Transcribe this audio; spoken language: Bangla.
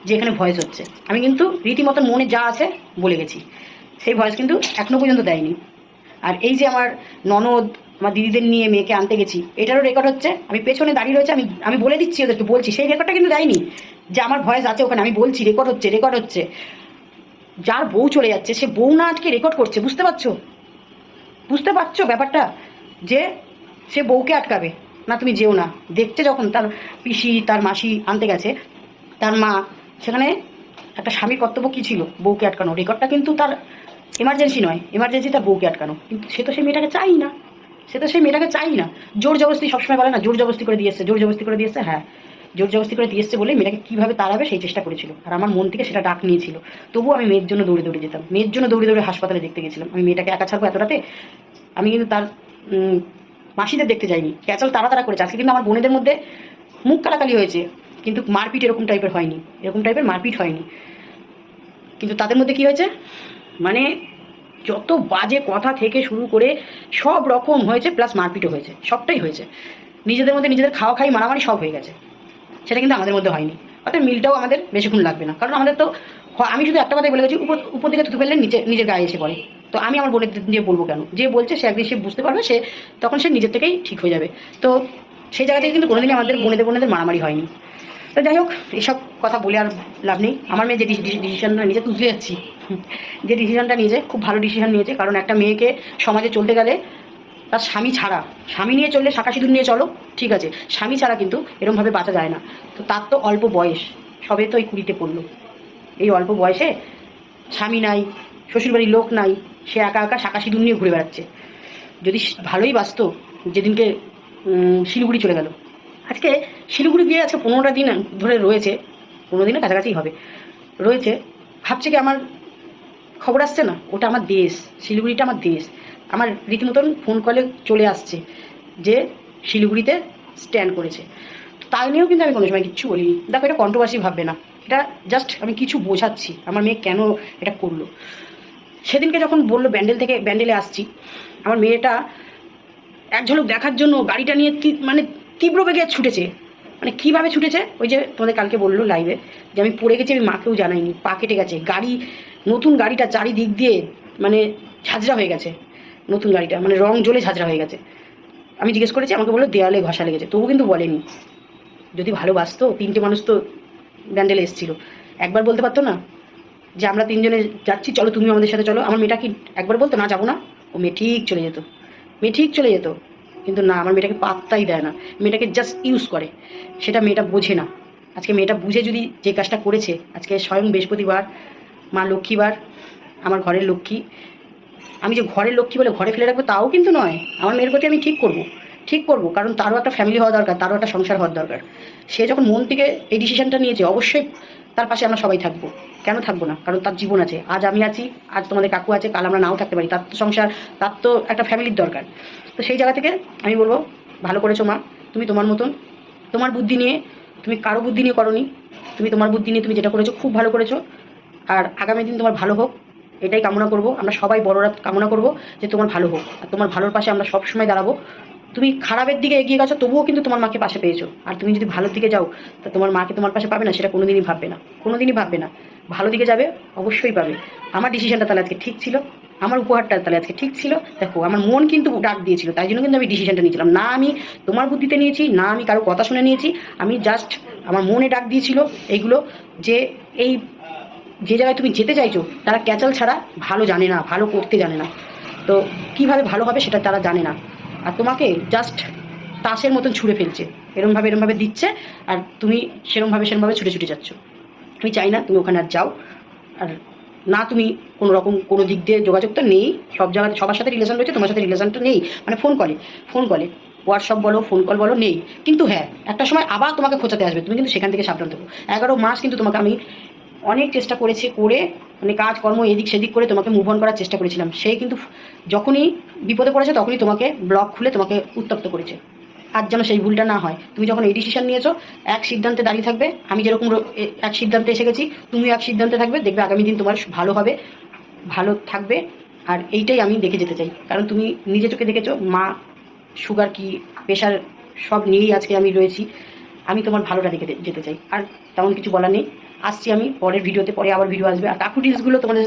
যে এখানে ভয়েস হচ্ছে। আমি কিন্তু রীতিমতো মনে যা আছে বলে গেছি, সেই ভয়েস কিন্তু এখনও পর্যন্ত দেয়নি। আর এই যে আমার ননদ, আমার দিদিদের নিয়ে মেয়েকে আনতে গেছি, এটারও রেকর্ড হচ্ছে, আমি পেছনে দাঁড়িয়ে রয়েছে, আমি আমি বলে দিচ্ছি ওদেরকে, বলছি, সেই রেকর্ডটা কিন্তু দেয়নি যে আমার ভয়েস আছে ওখানে, আমি বলছি রেকর্ড হচ্ছে, রেকর্ড হচ্ছে। যার বউ চলে যাচ্ছে সে বউ না আজকে রেকর্ড করছে, বুঝতে পারছো? বুঝতে পারছো ব্যাপারটা? যে সে বউকে আটকাবে না, তুমি যেও না। দেখছে যখন তার পিসি তার মাসি আনতে গেছে, তার মা, সেখানে একটা স্বামীর কর্তব্য কী ছিল? বউকে আটকানো। রেকর্ডটা কিন্তু তার এমার্জেন্সি নয়, এমার্জেন্সি তার বউকে আটকানো, কিন্তু সে তো সেই মেয়েটাকে চাই না, সে তো সেই মেয়েটাকে চাই না। জোর জবরদস্তি সবসময় বলে না, জোর জবরদস্তি করে দিয়ে এসছে, জোর জবরদস্তি করে দিয়ে এসছে, হ্যাঁ, জোর জবরদস্তি করে দিয়ে এসছে বলে মেয়েটাকে কীভাবে তাড়াবে সেই চেষ্টা করেছিল, আর আমার মন থেকে সেটা ডাক নিয়েছিল। তবুও আমি মেয়ের জন্য দৌড়ে দৌড়ে যেতাম, মেয়ের জন্য দৌড়ে দৌড়ে হাসপাতালে দেখতে গেছিলাম। আমি মেয়েটাকে একা ছাড়বো এত রাতে? আমি কিন্তু তার মাসিদের দেখতে যাইনি, ক্যাচাল তাড়া তাড়া করেছে। আজকে কিন্তু আমার বোনেদের মধ্যে মুখ কালাকালি হয়েছে, কিন্তু মারপিট এরকম টাইপের হয়নি, এরকম টাইপের মারপিট হয়নি। কিন্তু তাদের মধ্যে কী হয়েছে, মানে যত বাজে কথা থেকে শুরু করে সব রকম হয়েছে, প্লাস মারপিটও হয়েছে, সবটাই হয়েছে। নিজেদের মধ্যে নিজেদের খাওয়া খাই মারামারি সব হয়ে গেছে, সেটা কিন্তু আমাদের মধ্যে হয়নি। অর্থাৎ মিলটাও আমাদের বেশিক্ষণ লাগবে না, কারণ আমাদের তো আমি শুধু একটা কথাই বলে গেছি, উপর উপর দিকে থুতু ফেললে নিচে নিজের গায়ে এসে পড়ে। তো আমি আমার বোনের দিয়ে বলবো কেন? যে বলছে সে একদিন সে বুঝতে পারবে, সে তখন সে নিজের থেকেই ঠিক হয়ে যাবে। তো সেই জায়গা থেকে কিন্তু কোনোদিনই আমাদের বোনেদের মারামারি হয়নি। তো যাই হোক, এসব কথা বলে আর লাভ নেই। আমার মেয়ে যে ডিসিশনটা নিয়েছে, তুলে যাচ্ছি, যে ডিসিশনটা নিয়েছে খুব ভালো ডিসিশন নিয়েছে। কারণ একটা মেয়েকে সমাজে চলতে গেলে তার স্বামী ছাড়া, স্বামী নিয়ে চললে শাঁখা সিঁদুর নিয়ে চলো, ঠিক আছে, স্বামী ছাড়া কিন্তু এরমভাবে বাঁচা যায় না। তো তার তো অল্প বয়স, সবে তো এই 20-তে পড়লো, এই অল্প বয়সে স্বামী নাই, শ্বশুরবাড়ির লোক নাই, সে একা একা শাঁখা সিঁদুর নিয়ে ঘুরে বেড়াচ্ছে। যদি ভালোই বাঁচত, যেদিনকে শিলিগুড়ি চলে গেল, আজকে শিলিগুড়ি গিয়ে আজকে 15টা দিন ধরে রয়েছে, 15 দিনের কাছাকাছি হবে রয়েছে। ভাবছে কি আমার খবর আসছে না? ওটা আমার দেশ, শিলিগুড়িটা আমার দেশ। আমার রীতিমতন ফোন কলে চলে আসছে যে শিলিগুড়িতে স্ট্যান্ড করেছে। তাই নিয়েও কিন্তু আমি কোনো সময় কিচ্ছু বলিনি। দেখো, এটা কন্ট্রোভার্সি ভাববে না, এটা জাস্ট আমি কিছু বোঝাচ্ছি আমার মেয়ে কেন এটা করলো। সেদিনকে যখন বললো ব্যান্ডেলে আসছি, আমার মেয়েটা এক ঝলক দেখার জন্য গাড়িটা নিয়ে মানে তীব্র বেগে ছুটেছে। মানে কীভাবে ছুটেছে, ওই যে তোমাদের কালকে বললো লাইভে যে আমি পড়ে গেছি, আমি মাকেও জানাইনি, পা কেটে গেছে। গাড়ি, নতুন গাড়িটা চারিদিক দিয়ে মানে ঝাঁঝরা হয়ে গেছে, নতুন গাড়িটা মানে রং জ্বলে ঝাঁঝরা হয়ে গেছে। আমি জিজ্ঞেস করেছি, আমাকে বললো দেয়ালে ঘষা লেগেছে, তবু কিন্তু বলেনি। যদি ভালোবাসতো, 3টে মানুষ তো ব্যান্ডেলে এসেছিলো, একবার বলতে পারতো না যে আমরা 3জনে যাচ্ছি, চলো তুমি আমাদের সাথে চলো? আমার মেয়েটা কি একবার বলতো না যাবো না? ও মেয়ে ঠিক চলে যেত, মেয়ে ঠিক চলে যেত। কিন্তু না, আমার মেয়েটাকে পাত্তাই দেয় না, মেয়েটাকে জাস্ট ইউজ করে। সেটা মেয়েটা বোঝে না। আজকে মেয়েটা বুঝে যদি যে কাজটা করেছে, আজকে স্বয়ং বৃহস্পতিবার, মা লক্ষ্মীবার, আমার ঘরের লক্ষ্মী, আমি যে ঘরের লক্ষ্মী বলে ঘরে ফেলে রাখবো তাও কিন্তু নয়। আমার মেয়ের প্রতি আমি ঠিক করব, ঠিক করব, কারণ তারও একটা ফ্যামিলি হওয়া দরকার, তারও একটা সংসার হওয়ার দরকার। সে যখন মন থেকে এই ডিসিশনটা নিয়েছে, অবশ্যই তার পাশে আমরা সবাই থাকবো। কেন থাকবো না? কারণ তার জীবন আছে, আজ আমি আছি, আজ তোমাদের কাকু আছে, কাল আমরা নাও থাকতে পারি। তার তো সংসার, তার তো একটা ফ্যামিলির দরকার। তো সেই জায়গা থেকে আমি বলবো, ভালো করেছো মা, তুমি তোমার মতন, তোমার বুদ্ধি নিয়ে, তুমি কারো বুদ্ধি নিয়ে করনি, তুমি তোমার বুদ্ধি নিয়ে তুমি যেটা করেছো খুব ভালো করেছো। আর আগামী দিন তোমার ভালো হোক, এটাই কামনা করব। আমরা সবাই বড়রা কামনা করব যে তোমার ভালো হোক, আর তোমার ভালোর পাশে আমরা সব সময় দাঁড়াবো। তুমি খারাপের দিকে এগিয়ে গেছো, তবুও কিন্তু তোমার মাকে পাশে পেয়েছো। আর তুমি যদি ভালোর দিকে যাও, তা তোমার মাকে তোমার পাশে পাবে না? সেটা কোনোদিনই ভাববে না, কোনোদিনই ভাববে না। ভালো দিকে যাবে, অবশ্যই পাবে। আমার ডিসিশনটা তাহলে আজকে ঠিক ছিল, আমার উপহারটা তাহলে আজকে ঠিক ছিল। দেখো, আমার মন কিন্তু ডাক দিয়েছিল, তাই জন্য কিন্তু আমি ডিসিশনটা নিয়েছিলাম না। আমি তোমার বুদ্ধিতে নিয়েছি না, আমি কারো কথা শুনে নিয়েছি। আমি জাস্ট আমার মনে ডাক দিয়েছিল এইগুলো, যে এই যে জায়গায় তুমি যেতে চাইছো, তারা ক্যাচাল ছাড়া ভালো জানে না, ভালো করতে জানে না। তো কীভাবে ভালো হবে সেটা তারা জানে না, আর তোমাকে জাস্ট তাসের মতন ছুঁড়ে ফেলছে, এরমভাবে দিচ্ছে, আর তুমি সেরমভাবে ছুটে ছুটে যাচ্ছ। আমি চাই না তুমি ওখানে আর যাও। আর না, তুমি কোনো রকম কোনো দিক দিয়ে যোগাযোগ তো নেই, সব জায়গায় সবার সাথে রিলেশন রয়েছে, তোমার সাথে রিলেশনটা নেই, মানে ফোন কলে হোয়াটসঅ্যাপ বলো, ফোন কল বলো, নেই। কিন্তু হ্যাঁ, একটা সময় আবার তোমাকে খোঁচাতে আসবে, তুমি কিন্তু সেখান থেকে সাবধান থাকো। 11 মাস কিন্তু তোমাকে আমি অনেক চেষ্টা করেছি, করে মানে কাজকর্ম এদিক সেদিক করে তোমাকে মুভ অন করার চেষ্টা করেছিলাম। সেই কিন্তু যখনই বিপদে পড়েছে তখনই তোমাকে ব্লক খুলে তোমাকে উত্তপ্ত করেছে। আর যেন সেই ভুলটা না হয়। তুমি যখন এই ডিসিশন নিয়েছো, এক সিদ্ধান্তে দাঁড়িয়ে থাকবে। আমি যেরকম এক সিদ্ধান্তে এসে গেছি, তুমিও এক সিদ্ধান্তে থাকবে, দেখবে আগামী দিন তোমার ভালো হবে, ভালো থাকবে। আর এইটাই আমি দেখে যেতে চাই, কারণ তুমি নিজে চোখে দেখেছো মা সুগার কি, প্রেশার সব নিয়েই আজকে আমি রয়েছি। আমি তোমার ভালোটা দেখে যেতে চাই, আর তেমন কিছু বলার নেই। আসছি আমি পরের ভিডিওতে, পরে আবার ভিডিও আসবে। আর কাকু রিলসগুলো তোমাদের